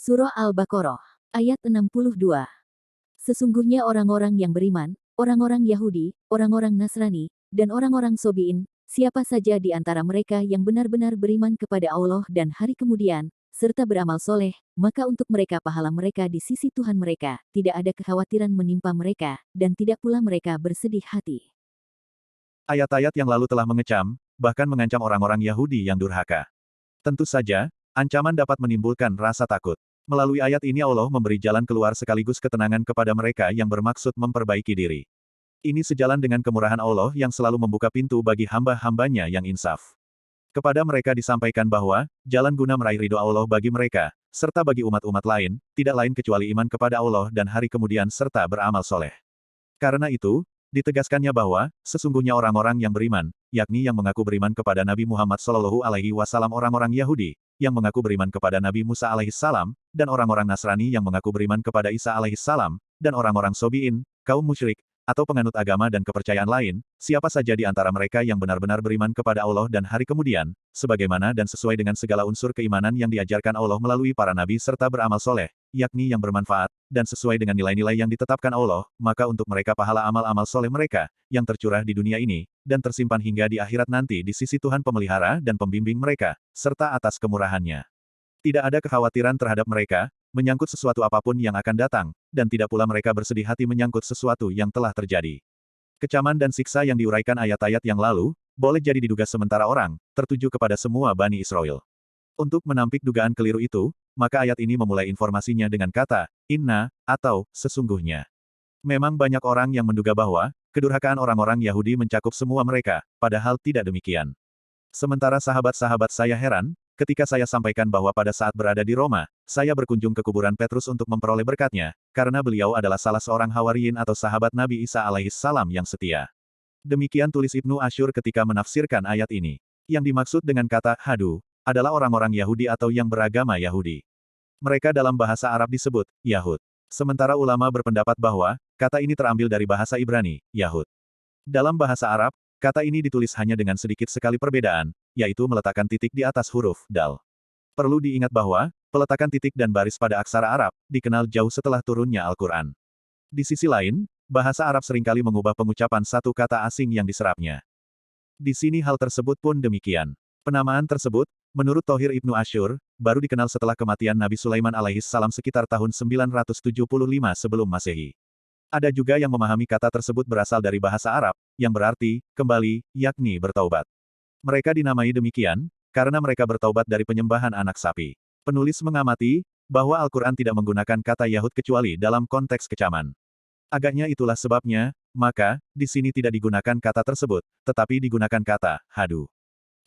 Surah Al-Baqarah, ayat 62. Sesungguhnya orang-orang yang beriman, orang-orang Yahudi, orang-orang Nasrani, dan orang-orang Sobiin, siapa saja di antara mereka yang benar-benar beriman kepada Allah dan hari kemudian, serta beramal soleh, maka untuk mereka pahala mereka di sisi Tuhan mereka, tidak ada kekhawatiran menimpa mereka, dan tidak pula mereka bersedih hati. Ayat-ayat yang lalu telah mengecam, bahkan mengancam orang-orang Yahudi yang durhaka. Tentu saja, ancaman dapat menimbulkan rasa takut. Melalui ayat ini Allah memberi jalan keluar sekaligus ketenangan kepada mereka yang bermaksud memperbaiki diri. Ini sejalan dengan kemurahan Allah yang selalu membuka pintu bagi hamba-hambanya yang insaf. Kepada mereka disampaikan bahwa, jalan guna meraih ridho Allah bagi mereka, serta bagi umat-umat lain, tidak lain kecuali iman kepada Allah dan hari kemudian serta beramal soleh. Karena itu, ditegaskannya bahwa, sesungguhnya orang-orang yang beriman, yakni yang mengaku beriman kepada Nabi Muhammad SAW orang-orang Yahudi, yang mengaku beriman kepada Nabi Musa alaihissalam, dan orang-orang Nasrani yang mengaku beriman kepada Isa alaihissalam, dan orang-orang Sobiin, kaum musyrik, atau penganut agama dan kepercayaan lain, siapa saja di antara mereka yang benar-benar beriman kepada Allah dan hari kemudian, sebagaimana dan sesuai dengan segala unsur keimanan yang diajarkan Allah melalui para nabi serta beramal soleh, yakni yang bermanfaat, dan sesuai dengan nilai-nilai yang ditetapkan Allah, maka untuk mereka pahala amal-amal soleh mereka, yang tercurah di dunia ini, dan tersimpan hingga di akhirat nanti di sisi Tuhan pemelihara dan pembimbing mereka, serta atas kemurahannya. Tidak ada kekhawatiran terhadap mereka, menyangkut sesuatu apapun yang akan datang, dan tidak pula mereka bersedih hati menyangkut sesuatu yang telah terjadi. Kecaman dan siksa yang diuraikan ayat-ayat yang lalu, boleh jadi diduga sementara orang, tertuju kepada semua Bani Israel. Untuk menampik dugaan keliru itu, maka ayat ini memulai informasinya dengan kata, inna, atau, sesungguhnya. Memang banyak orang yang menduga bahwa, kedurhakaan orang-orang Yahudi mencakup semua mereka, padahal tidak demikian. Sementara sahabat-sahabat saya heran, ketika saya sampaikan bahwa pada saat berada di Roma, saya berkunjung ke kuburan Petrus untuk memperoleh berkatnya, karena beliau adalah salah seorang Hawariyin atau sahabat Nabi Isa alaihissalam yang setia. Demikian tulis Ibnu Asyur ketika menafsirkan ayat ini. Yang dimaksud dengan kata hadu, adalah orang-orang Yahudi atau yang beragama Yahudi. Mereka dalam bahasa Arab disebut Yahud. Sementara ulama berpendapat bahwa, kata ini terambil dari bahasa Ibrani, Yahud. Dalam bahasa Arab, kata ini ditulis hanya dengan sedikit sekali perbedaan, yaitu meletakkan titik di atas huruf dal. Perlu diingat bahwa, peletakan titik dan baris pada aksara Arab, dikenal jauh setelah turunnya Al-Quran. Di sisi lain, bahasa Arab seringkali mengubah pengucapan satu kata asing yang diserapnya. Di sini hal tersebut pun demikian. Penamaan tersebut, menurut Thohir Ibnu Asyur, baru dikenal setelah kematian Nabi Sulaiman alaihissalam sekitar tahun 975 sebelum Masehi. Ada juga yang memahami kata tersebut berasal dari bahasa Arab, yang berarti, kembali, yakni bertaubat. Mereka dinamai demikian, karena mereka bertaubat dari penyembahan anak sapi. Penulis mengamati, bahwa Al-Quran tidak menggunakan kata Yahud kecuali dalam konteks kecaman. Agaknya itulah sebabnya, maka, di sini tidak digunakan kata tersebut, tetapi digunakan kata, hadu.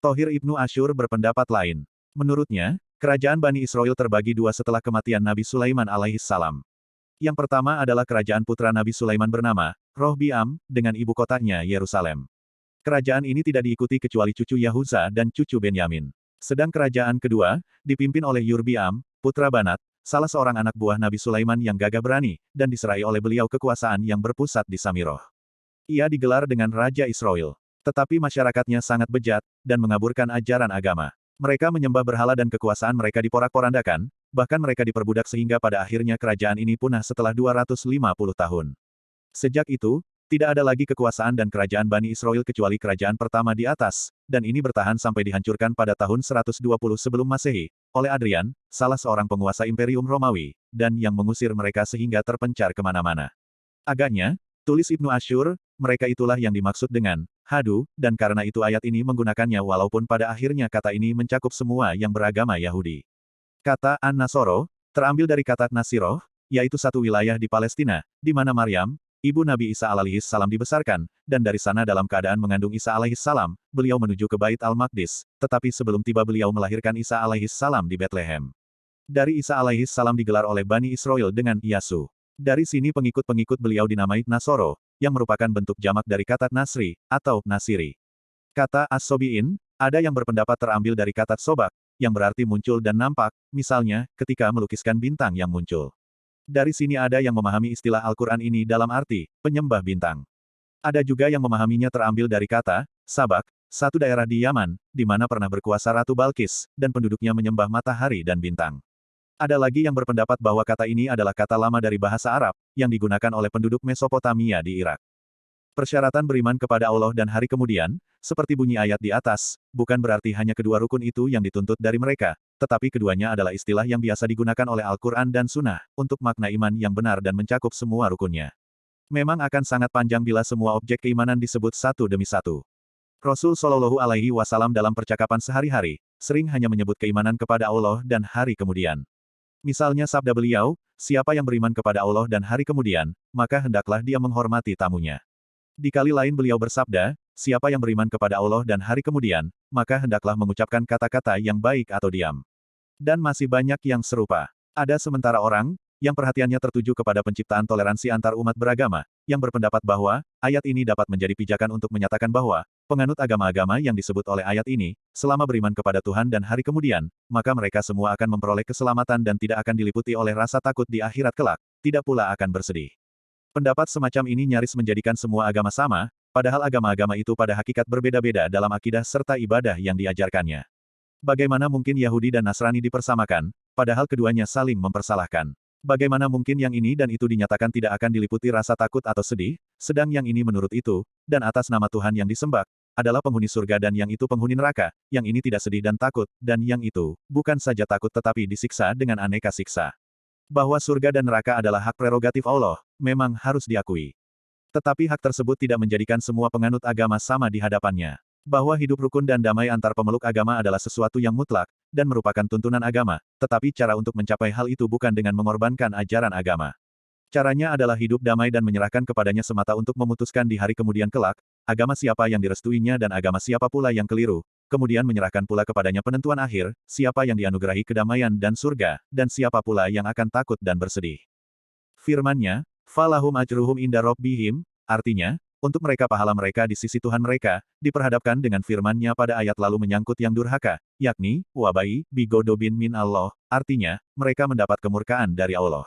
Thohir Ibnu Asyur berpendapat lain. Menurutnya, kerajaan Bani Israel terbagi dua setelah kematian Nabi Sulaiman alaihissalam. Yang pertama adalah kerajaan putra Nabi Sulaiman bernama, Rohbiam, dengan ibu kotanya Yerusalem. Kerajaan ini tidak diikuti kecuali cucu Yahuza dan cucu Benyamin. Sedang kerajaan kedua, dipimpin oleh Yurbiam, putra Banat, salah seorang anak buah Nabi Sulaiman yang gagah berani, dan diserahi oleh beliau kekuasaan yang berpusat di Samiroh. Ia digelar dengan Raja Israel. Tetapi masyarakatnya sangat bejat, dan mengaburkan ajaran agama. Mereka menyembah berhala dan kekuasaan mereka diporak-porandakan, bahkan mereka diperbudak sehingga pada akhirnya kerajaan ini punah setelah 250 tahun. Sejak itu, tidak ada lagi kekuasaan dan kerajaan Bani Israel kecuali kerajaan pertama di atas, dan ini bertahan sampai dihancurkan pada tahun 120 sebelum Masehi, oleh Adrian, salah seorang penguasa Imperium Romawi, dan yang mengusir mereka sehingga terpencar kemana-mana. Agaknya, tulis Ibnu Asyur, mereka itulah yang dimaksud dengan hadu, dan karena itu ayat ini menggunakannya walaupun pada akhirnya kata ini mencakup semua yang beragama Yahudi. Kata An-Nasoro, terambil dari kata Nasiroh, yaitu satu wilayah di Palestina, di mana Maryam, ibu Nabi Isa alaihissalam dibesarkan, dan dari sana dalam keadaan mengandung Isa alaihissalam, beliau menuju ke Bait Al-Maqdis, tetapi sebelum tiba beliau melahirkan Isa alaihissalam di Bethlehem. Dari Isa alaihissalam digelar oleh Bani Israel dengan Yasu. Dari sini pengikut-pengikut beliau dinamai Nasoro, yang merupakan bentuk jamak dari kata Nasri, atau Nasiri. Kata As-Sobiin, ada yang berpendapat terambil dari kata Sobak, yang berarti muncul dan nampak, misalnya, ketika melukiskan bintang yang muncul. Dari sini ada yang memahami istilah Al-Quran ini dalam arti, penyembah bintang. Ada juga yang memahaminya terambil dari kata, Sabak, satu daerah di Yaman, di mana pernah berkuasa Ratu Balkis, dan penduduknya menyembah matahari dan bintang. Ada lagi yang berpendapat bahwa kata ini adalah kata lama dari bahasa Arab, yang digunakan oleh penduduk Mesopotamia di Irak. Persyaratan beriman kepada Allah dan hari kemudian, seperti bunyi ayat di atas, bukan berarti hanya kedua rukun itu yang dituntut dari mereka, tetapi keduanya adalah istilah yang biasa digunakan oleh Al-Quran dan Sunnah, untuk makna iman yang benar dan mencakup semua rukunnya. Memang akan sangat panjang bila semua objek keimanan disebut satu demi satu. Rasul Shallallahu Alaihi Wasallam dalam percakapan sehari-hari, sering hanya menyebut keimanan kepada Allah dan hari kemudian. Misalnya sabda beliau, siapa yang beriman kepada Allah dan hari kemudian, maka hendaklah dia menghormati tamunya. Di kali lain beliau bersabda, siapa yang beriman kepada Allah dan hari kemudian, maka hendaklah mengucapkan kata-kata yang baik atau diam. Dan masih banyak yang serupa. Ada sementara orang, yang perhatiannya tertuju kepada penciptaan toleransi antar umat beragama, yang berpendapat bahwa, ayat ini dapat menjadi pijakan untuk menyatakan bahwa, penganut agama-agama yang disebut oleh ayat ini, selama beriman kepada Tuhan dan hari kemudian, maka mereka semua akan memperoleh keselamatan dan tidak akan diliputi oleh rasa takut di akhirat kelak, tidak pula akan bersedih. Pendapat semacam ini nyaris menjadikan semua agama sama, padahal agama-agama itu pada hakikat berbeda-beda dalam akidah serta ibadah yang diajarkannya. Bagaimana mungkin Yahudi dan Nasrani dipersamakan, padahal keduanya saling mempersalahkan? Bagaimana mungkin yang ini dan itu dinyatakan tidak akan diliputi rasa takut atau sedih, sedang yang ini menurut itu, dan atas nama Tuhan yang disembah, adalah penghuni surga dan yang itu penghuni neraka, yang ini tidak sedih dan takut, dan yang itu, bukan saja takut tetapi disiksa dengan aneka siksa. Bahwa surga dan neraka adalah hak prerogatif Allah, memang harus diakui. Tetapi hak tersebut tidak menjadikan semua penganut agama sama di hadapannya. Bahwa hidup rukun dan damai antar pemeluk agama adalah sesuatu yang mutlak, dan merupakan tuntunan agama, tetapi cara untuk mencapai hal itu bukan dengan mengorbankan ajaran agama. Caranya adalah hidup damai dan menyerahkan kepadanya semata untuk memutuskan di hari kemudian kelak, agama siapa yang direstuinya dan agama siapa pula yang keliru, kemudian menyerahkan pula kepadanya penentuan akhir, siapa yang dianugerahi kedamaian dan surga, dan siapa pula yang akan takut dan bersedih. Firman-Nya, "Falahum ajruhum inda rabbihim," artinya, untuk mereka pahala mereka di sisi Tuhan mereka, diperhadapkan dengan firman-Nya pada ayat lalu menyangkut yang durhaka, yakni, wabai, bigodobin min Allah, artinya, mereka mendapat kemurkaan dari Allah.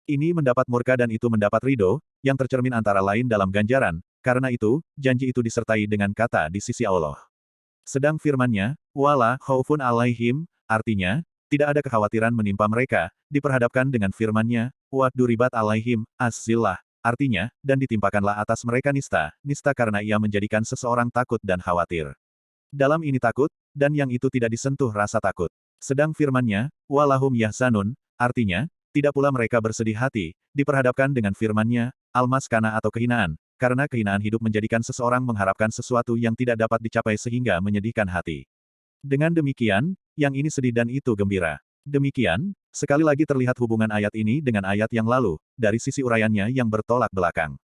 Ini mendapat murka dan itu mendapat ridho, yang tercermin antara lain dalam ganjaran, karena itu, janji itu disertai dengan kata di sisi Allah. Sedang firman-Nya, wala khaufun alaihim, artinya, tidak ada kekhawatiran menimpa mereka, diperhadapkan dengan firman-Nya, wa duribat alaihim, az-zillah, artinya, dan ditimpakanlah atas mereka nista karena ia menjadikan seseorang takut dan khawatir. Dalam ini takut, dan yang itu tidak disentuh rasa takut. Sedang firman-Nya, walahum yahzanun, artinya, tidak pula mereka bersedih hati, diperhadapkan dengan firman-Nya, al-maskana atau kehinaan, karena kehinaan hidup menjadikan seseorang mengharapkan sesuatu yang tidak dapat dicapai sehingga menyedihkan hati. Dengan demikian, yang ini sedih dan itu gembira. Demikian, sekali lagi terlihat hubungan ayat ini dengan ayat yang lalu, dari sisi uraiannya yang bertolak belakang.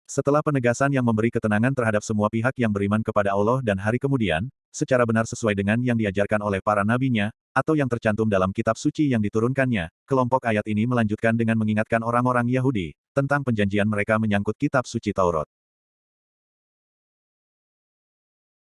Setelah penegasan yang memberi ketenangan terhadap semua pihak yang beriman kepada Allah dan hari kemudian, secara benar sesuai dengan yang diajarkan oleh para nabinya, atau yang tercantum dalam kitab suci yang diturunkannya, kelompok ayat ini melanjutkan dengan mengingatkan orang-orang Yahudi, tentang penjanjian mereka menyangkut kitab suci Taurat.